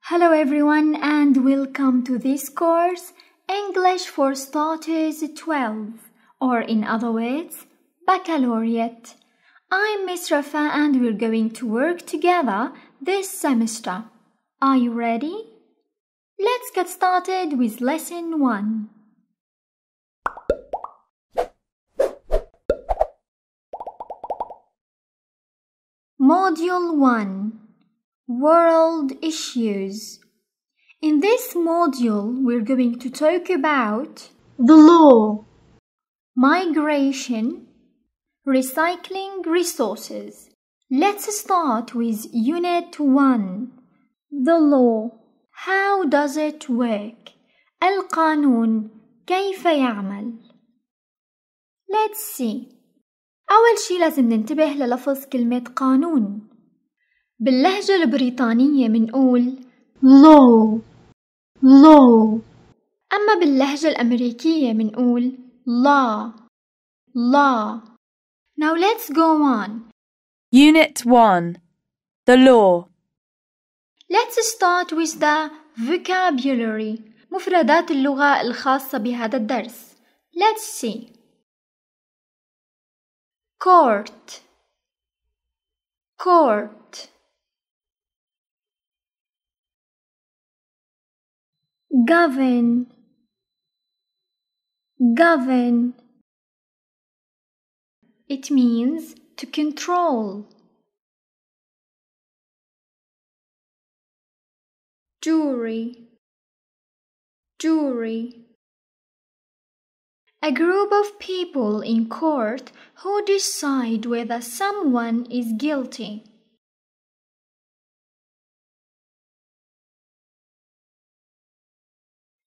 Hello everyone and welcome to this course, English for Starters 12, or in other words, Baccalaureate. I'm Miss Rafa and we're going to work together this semester. Are you ready? Let's get started with Lesson 1. Module 1. World Issues. In this module, we're going to talk about the law, migration, recycling resources. Let's start with Unit 1. The law. How does it work? القانون كيف يعمل؟ Let's see. أول شي لازم ننتبه للفظ كلمة قانون. باللهجة البريطانية منقول law, law. أما باللهجة الأمريكية منقول law, law. Now let's go on. Unit 1. The law. Let's start with the vocabulary. مفردات اللغة الخاصة بهذا الدرس. Let's see. Court, court. Govern, govern. It means to control. Jury, jury. A group of people in court who decide whether someone is guilty.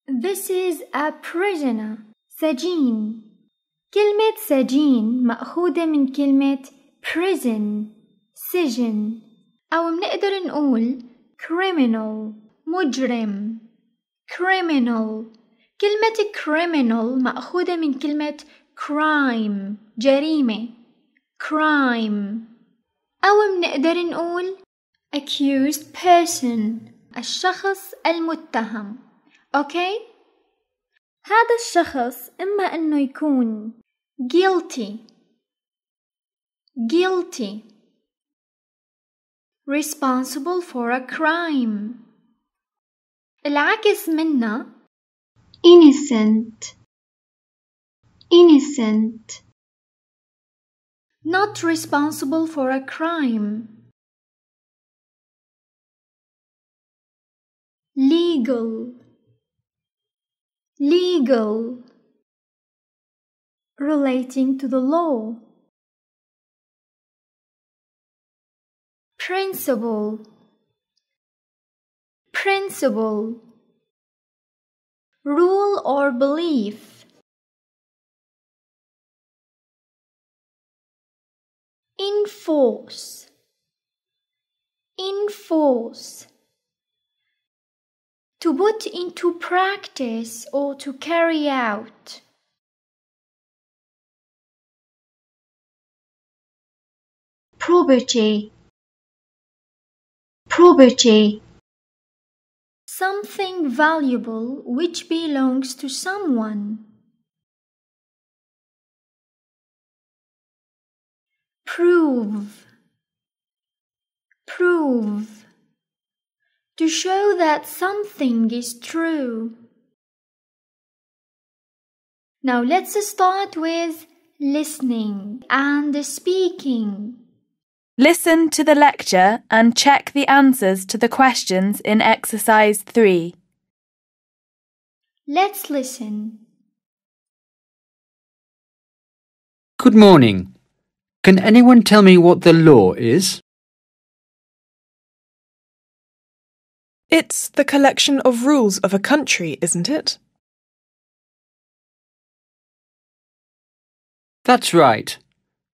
This is a prisoner. سجين. كلمة سجين مأخوذة من كلمة prison. سجن. أو منقدر نقول criminal. مجرم. criminal. كلمة criminal مأخوذة من كلمة crime. جريمة. crime. أو منقدر نقول accused person. الشخص المتهم. أوكي؟ هذا الشخص إما أنه يكون guilty, guilty, responsible for a crime. العكس منه innocent, innocent. not responsible for a crime. Legal, legal, relating to the law. Principle, principle, rule or belief. Enforce, enforce. To put into practice or to carry out. Property, property. Something valuable which belongs to someone. Prove, prove. To show that something is true. Now let's start with listening and speaking. Listen to the lecture and check the answers to the questions in exercise 3. Let's listen. Good morning. Can anyone tell me what the law is? It's the collection of rules of a country, isn't it? That's right.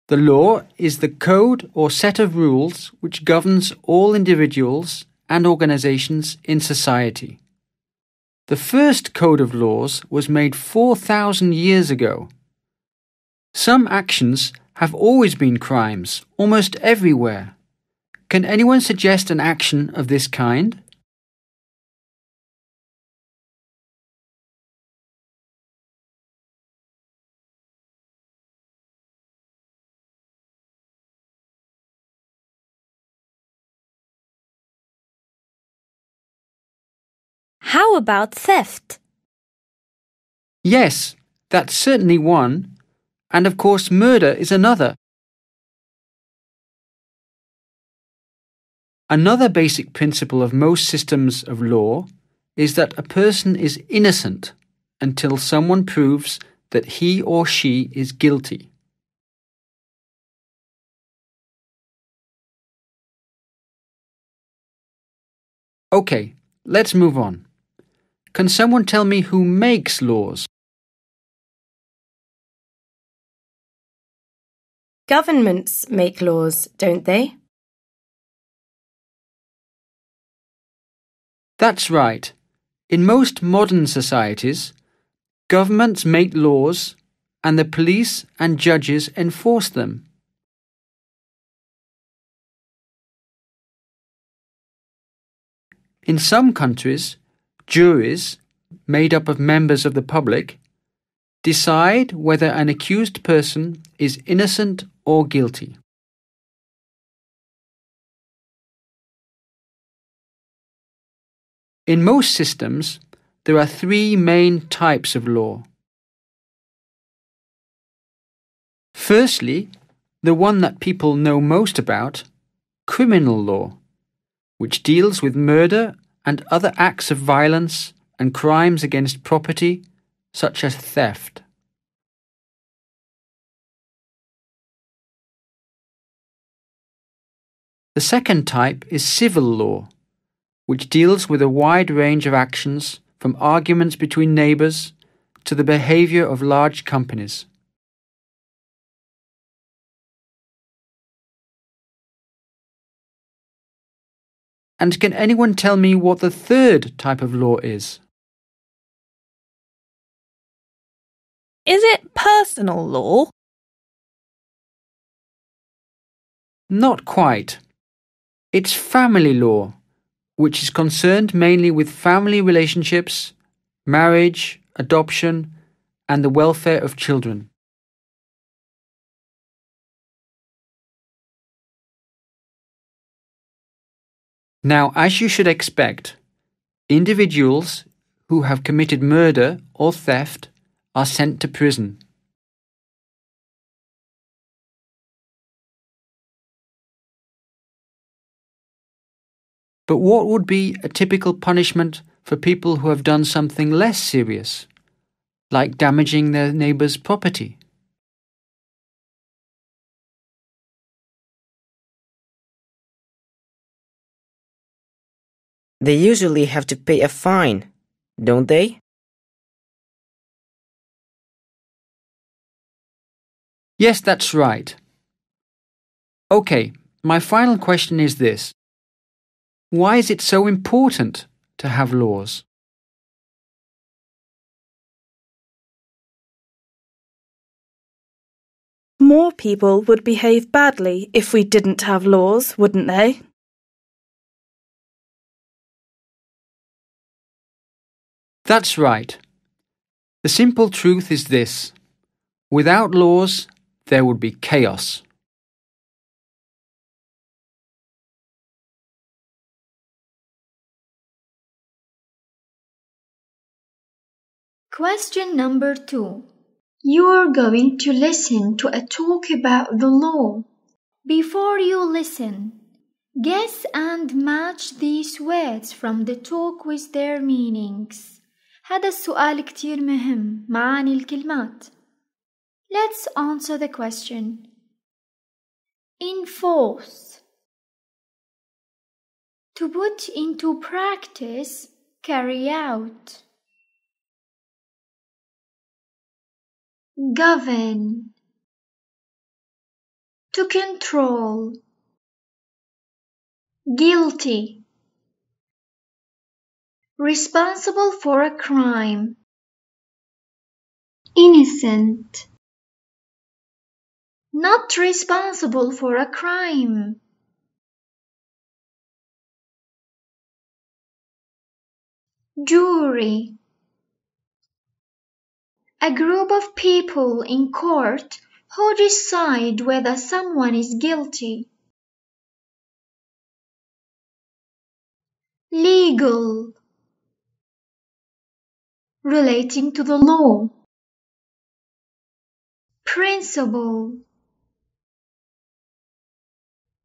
The law is the code or set of rules which governs all individuals and organizations in society. The first code of laws was made 4,000 years ago. Some actions have always been crimes, almost everywhere. Can anyone suggest an action of this kind? How about theft? Yes, that's certainly one, and of course murder is another. Another basic principle of most systems of law is that a person is innocent until someone proves that he or she is guilty. Okay, let's move on. Can someone tell me who makes laws? Governments make laws, don't they? That's right. In most modern societies, governments make laws and the police and judges enforce them. In some countries, juries, made up of members of the public, decide whether an accused person is innocent or guilty. In most systems, there are three main types of law. Firstly, the one that people know most about, criminal law, which deals with murder and other acts of violence and crimes against property, such as theft. The second type is civil law, which deals with a wide range of actions from arguments between neighbours to the behaviour of large companies. And can anyone tell me what the third type of law is? Is it personal law? Not quite. It's family law, which is concerned mainly with family relationships, marriage, adoption, and the welfare of children. Now, as you should expect, individuals who have committed murder or theft are sent to prison. But what would be a typical punishment for people who have done something less serious, like damaging their neighbour's property? They usually have to pay a fine, don't they? Yes, that's right. Okay, my final question is this. Why is it so important to have laws? More people would behave badly if we didn't have laws, wouldn't they? That's right. The simple truth is this. Without laws, there would be chaos. Question number 2. You're going to listen to a talk about the law. Before you listen, guess and match these words from the talk with their meanings. هذا السؤال كتير مهم. معاني الكلمات. Let's answer the question. Enforce. To put into practice, carry out. Govern. To control. Guilty. Responsible for a crime. Innocent. Not responsible for a crime. Jury. A group of people in court who decide whether someone is guilty. Legal. relating to the law. Principle,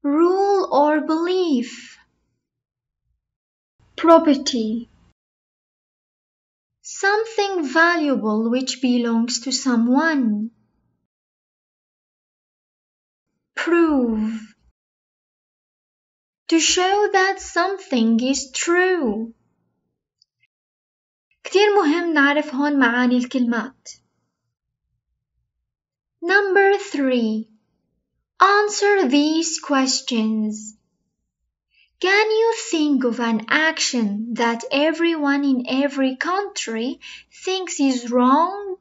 rule or belief. Property, something valuable which belongs to someone. Prove, to show that something is true. كتير مهم نعرف هون معاني الكلمات. Number 3. Answer these questions. Can you think of an action that everyone in every country thinks is wrong?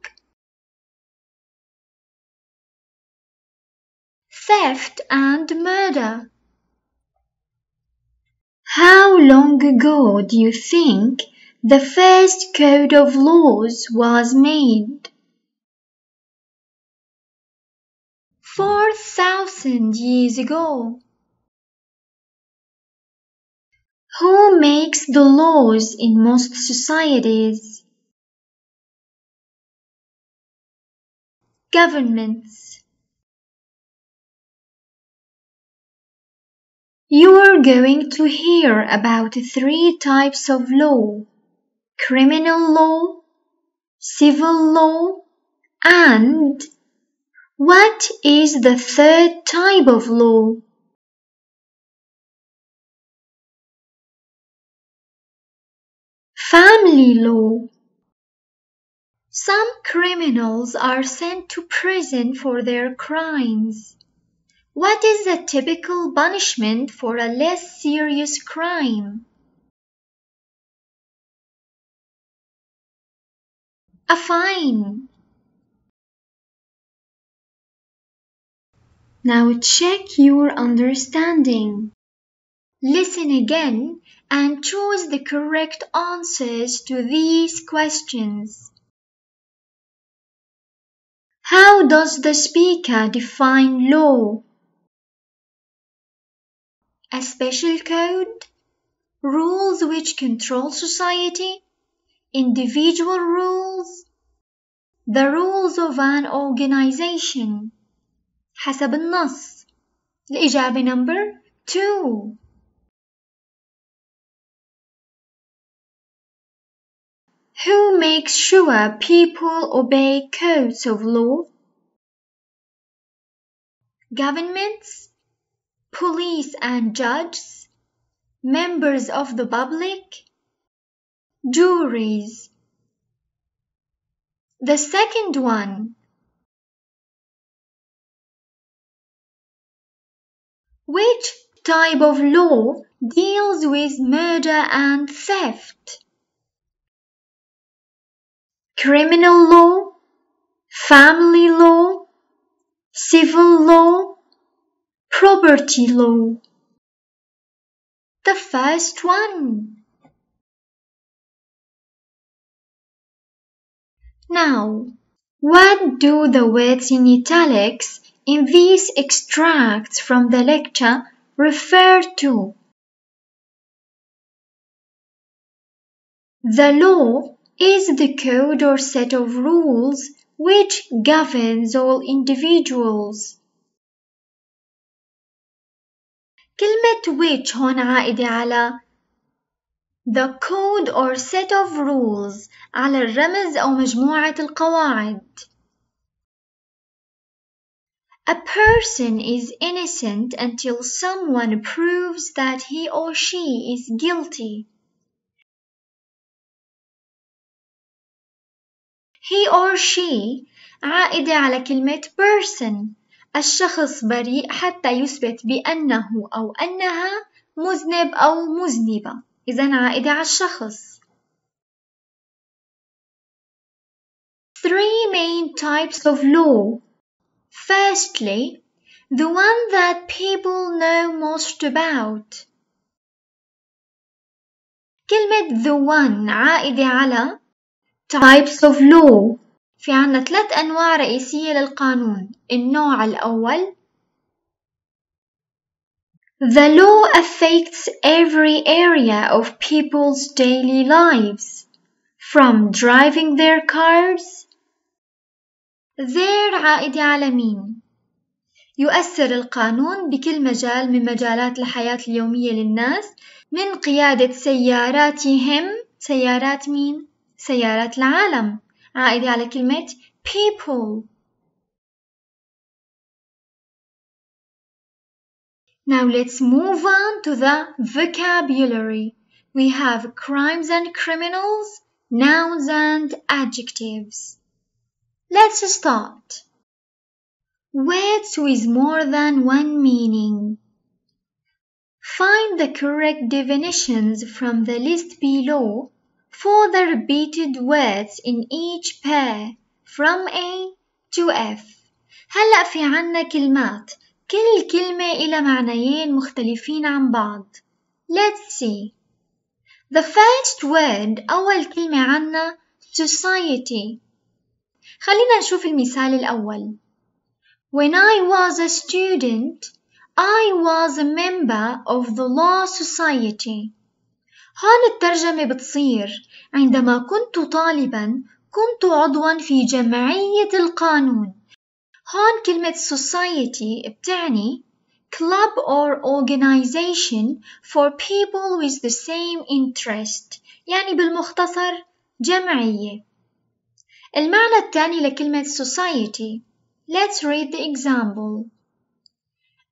Theft and murder. How long ago do you think the first code of laws was made? 4,000 years ago. Who makes the laws in most societies? Governments. You are going to hear about 3 types of law: criminal law, civil law, and what is the 3rd type of law? Family law. Some criminals are sent to prison for their crimes. What is the typical punishment for a less serious crime? A fine. Now check your understanding. Listen again and choose the correct answers to these questions. How does the speaker define law? A special code, rules which control society, individual rules, the rules of an organization. حسب النص. الإجابة number 2. Who makes sure people obey codes of law? Governments, police and judges, members of the public, juries. The second one. Which type of law deals with murder and theft? Criminal law, family law, civil law, property law. The first one. Now, what do the words in italics in these extracts from the lecture refer to? The law is the code or set of rules which governs all individuals. كلمة which هون عائدة على the code or set of rules على الرمز أو مجموعة القواعد. A person is innocent until someone proves that he or she is guilty. He or she عائدة على كلمة person. الشخص بريء حتى يثبت بأنه أو أنها مذنب أو مذنبة. إذن عائدة على الشخص. 3 main types of law. Firstly, the one that people know most about. كلمة the one عائدة على types of law. في عنا 3 أنواع رئيسية للقانون. النوع الأول The law affects every area of people's daily lives. from driving their cars. Their عائدة على مين؟ يؤثر القانون بكل مجال من مجالات الحياة اليومية للناس من قيادة سياراتهم. سيارات مين؟ سيارات العالم. عائدة على كلمة people. Now let's move on to the vocabulary. We have crimes and criminals, nouns and adjectives. Let's start. Words with more than one meaning. Find the correct definitions from the list below for the repeated words in each pair from A to F. هلأ في عنا كلمات كل كلمة إلى معنيين مختلفين عن بعض. Let's see. The first word أول كلمة عنا society. خلينا نشوف المثال الأول. When I was a student, I was a member of the law society. هون الترجمة بتصير عندما كنت طالبا كنت عضوا في جمعية القانون. هون كلمة society بتعني club or organization for people with the same interest. يعني بالمختصر جمعية. المعنى الثاني لكلمة society. Let's read the example.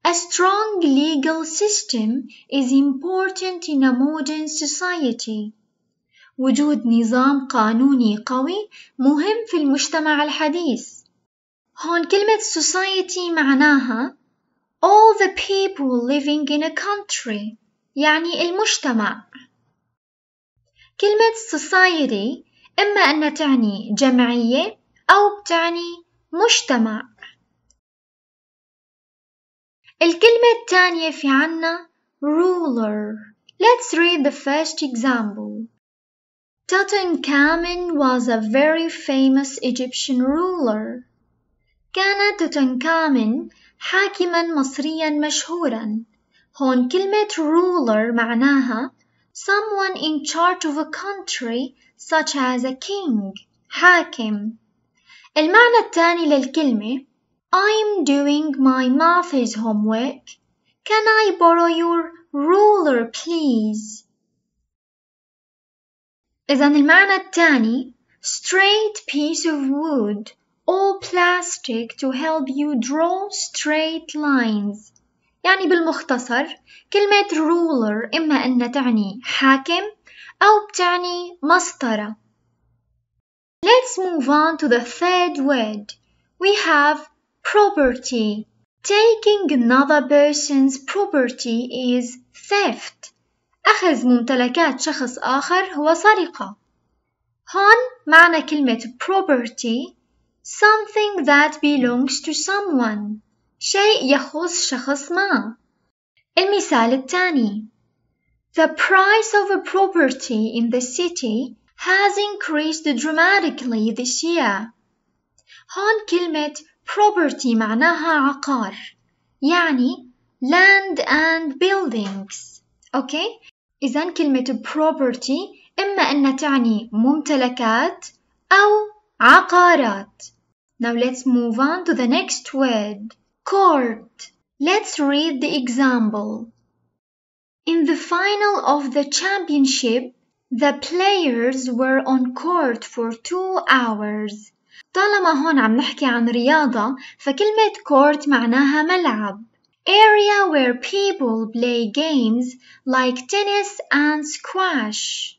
A strong legal system is important in a modern society. وجود نظام قانوني قوي مهم في المجتمع الحديث. هون كلمة society معناها all the people living in a country. يعني المجتمع. كلمة society إما أن تعني جمعية أو بتعني مجتمع. الكلمة الثانية في عنا ruler. Let's read the first example. Tutankhamun was a very famous Egyptian ruler. كان توتنكامن حاكما مصريا مشهورا. هون كلمة ruler معناها someone in charge of a country such as a king. حاكم. المعنى الثاني للكلمة I'm doing my maths homework. Can I borrow your ruler please? إذن المعنى الثاني straight piece of wood or plastic to help you draw straight lines. يعني بالمختصر كلمة ruler إما أن تعني حاكم أو بتعني مسطرة. Let's move on to the third word. We have property. Taking another person's property is theft. أخذ ممتلكات شخص آخر هو سرقة. هون معنى كلمة property something that belongs to someone. شيء يخص شخص ما. المثال الثاني. The price of a property in the city has increased dramatically this year. هون كلمة property معناها عقار. يعني land and buildings. أوكي؟ إذن كلمة property إما أن تعني ممتلكات أو عقارات. Now let's move on to the next word. Court. Let's read the example. In the final of the championship, the players were on court for 2 hours. طالما هون عم نحكي عن رياضة فكلمة court معناها ملعب. Area where people play games like tennis and squash.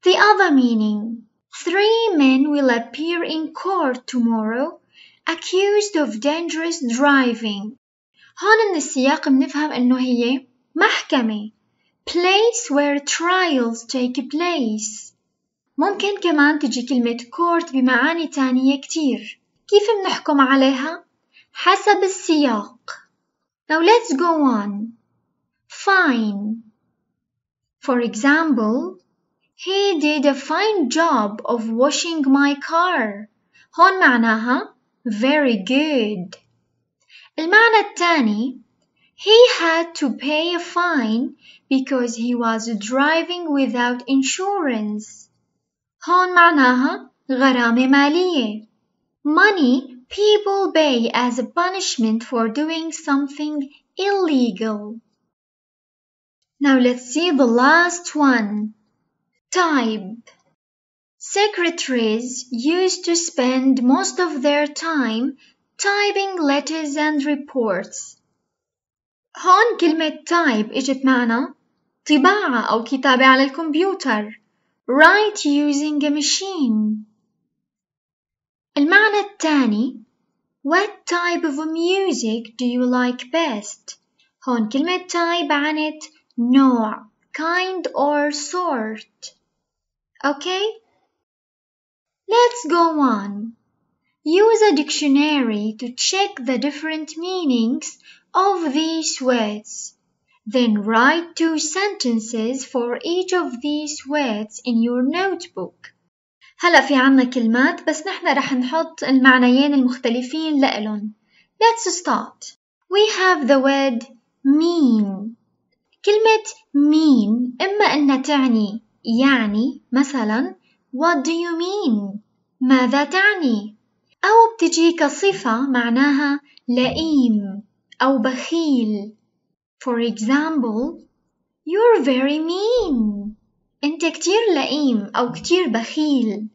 The other meaning. 3 men will appear in court tomorrow accused of dangerous driving. هون من السياق بنفهم إنه هي محكمة. Place where trials take place. ممكن كمان تجي كلمة court بمعاني تانية كتير. كيف بنحكم عليها؟ حسب السياق. Now let's go on. Fine. For example, he did a fine job of washing my car. هون معناها very good. المعنى الثاني he had to pay a fine because he was driving without insurance. هون معناها غرامة مالية. Money people pay as a punishment for doing something illegal. Now let's see the last one. Type. Secretaries used to spend most of their time typing letters and reports. هون كلمة type اجت معنا طباعة أو كتابة على الكمبيوتر. Write using a machine. المعنى الثاني What type of music do you like best? هون كلمة type عنت نوع kind or sort. Okay? Let's go on. Use a dictionary to check the different meanings of these words. Then write 2 sentences for each of these words in your notebook. هلأ في عنا كلمات بس نحن رح نحط المعنيين المختلفين لإلن. Let's start. We have the word mean. كلمة mean إما أنها تعني يعني مثلا What do you mean? ماذا تعني؟ أو بتجي كصفة معناها لئيم أو بخيل. For example, you're very mean. أنت كتير لئيم أو كتير بخيل.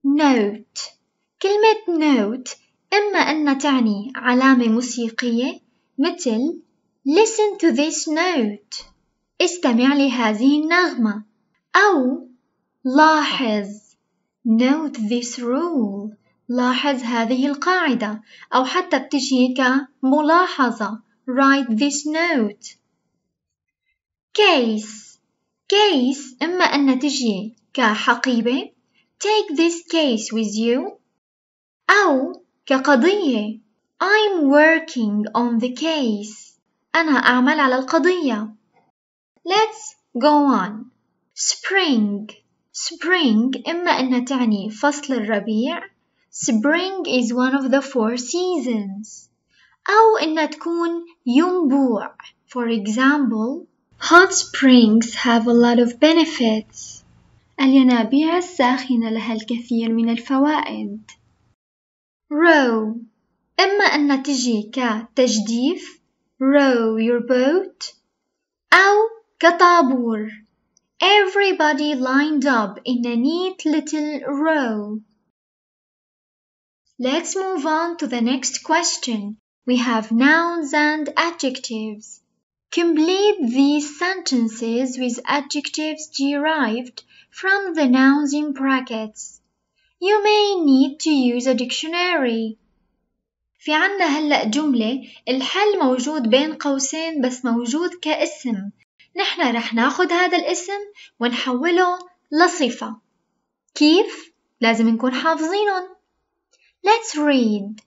Note. كلمة note إما أن تعني علامة موسيقية مثل Listen to this note. استمع لهذه النغمة. أو لاحظ. Note this rule. لاحظ هذه القاعدة. أو حتى بتجي كملاحظة. Write this note. Case. Case إما أن تجي كحقيبة Take this case with you أو كقضية I'm working on the case أنا أعمل على القضية. Let's go on. Spring. Spring إما أن تعني فصل الربيع Spring is one of the 4 seasons أو أن تكون ينبوع. For example, hot springs have a lot of benefits. الينابيع الساخنة لها الكثير من الفوائد. Row إما أن تجي كتجديف row your boat أو كطابور everybody lined up in a neat little row. Let's move on to the next question. We have nouns and adjectives. Complete these sentences with adjectives derived from the nouns in brackets. You may need to use a dictionary. في عنا هلأ جملة الحل موجود بين قوسين بس موجود كاسم. نحن رح ناخد هذا الاسم ونحوله لصفة. كيف؟ لازم نكون حافظينهم. Let's read.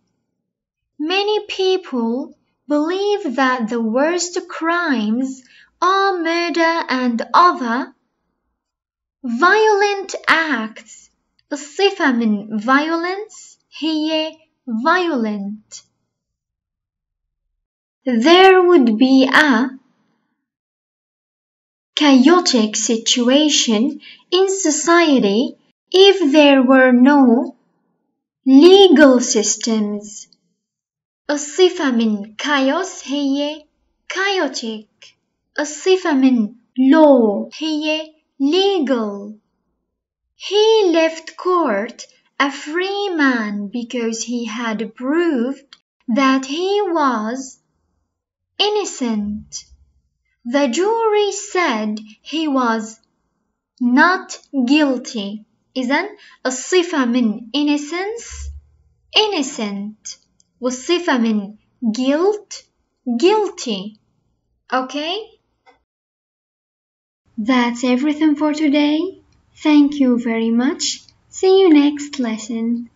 Many people believe that the worst crimes are murder and other violent acts. الصفة من violence هي violent. There would be a chaotic situation in society if there were no legal systems. الصفة من chaos هي chaotic. الصفة من law هي legal. He left court a free man because he had proved that he was innocent. The jury said he was not guilty. إذن الصفة من innocence innocent والصفة من guilt guilty. Okay? That's everything for today. Thank you very much. See you next lesson.